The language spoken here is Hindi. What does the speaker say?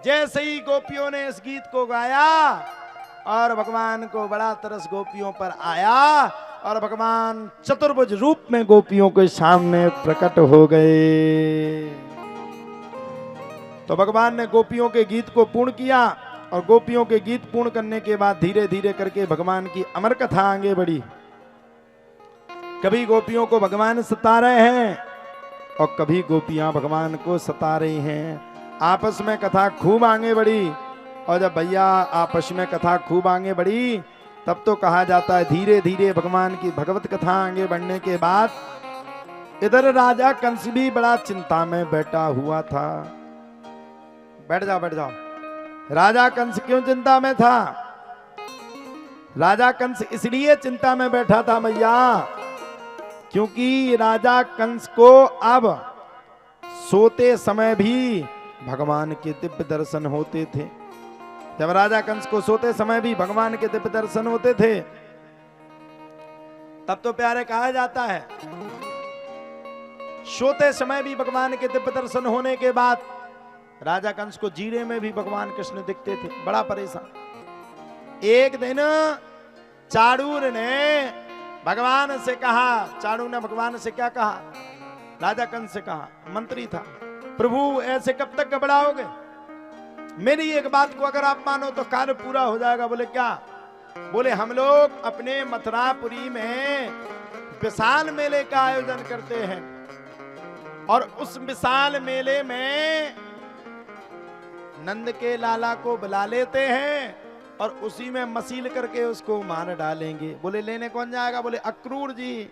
जैसे ही गोपियों ने इस गीत को गाया और भगवान को बड़ा तरस गोपियों पर आया और भगवान चतुर्भुज रूप में गोपियों के सामने प्रकट हो गए। तो भगवान ने गोपियों के गीत को पूर्ण किया और गोपियों के गीत पूर्ण करने के बाद धीरे धीरे करके भगवान की अमर कथा आगे बढ़ी। कभी गोपियों को भगवान सता रहे हैं और कभी गोपियां भगवान को सता रही हैं। आपस में कथा खूब आगे बढ़ी और जब भैया आपस में कथा खूब आगे बढ़ी तब तो कहा जाता है धीरे धीरे भगवान की भगवत कथा आगे बढ़ने के बाद इधर राजा कंस भी बड़ा चिंता में बैठा हुआ था। बैठ जाओ बैठ जाओ। राजा कंस क्यों चिंता में था? राजा कंस इसलिए चिंता में बैठा था भैया क्योंकि राजा कंस को अब सोते समय भी भगवान के दिव्य दर्शन होते थे। जब राजा कंस को सोते समय भी भगवान के दिव्य दर्शन होते थे तब तो प्यारे कहा जाता है सोते समय भी भगवान के दिव्य दर्शन होने के बाद राजा कंस को जीरे में भी भगवान कृष्ण दिखते थे। बड़ा परेशान। एक दिन चाणूर ने भगवान से कहा, चाणूर ने भगवान से क्या कहा? राजा कंस से कहा, मंत्री था, प्रभु ऐसे कब तक घबराओगे? मेरी एक बात को अगर आप मानो तो कार्य पूरा हो जाएगा। बोले क्या? बोले हम लोग अपने मथुरापुरी में विशाल मेले का आयोजन करते हैं और उस विशाल मेले में नंद के लाला को बुला लेते हैं और उसी में मसील करके उसको मार डालेंगे। बोले लेने कौन जाएगा? बोले अक्रूर जी।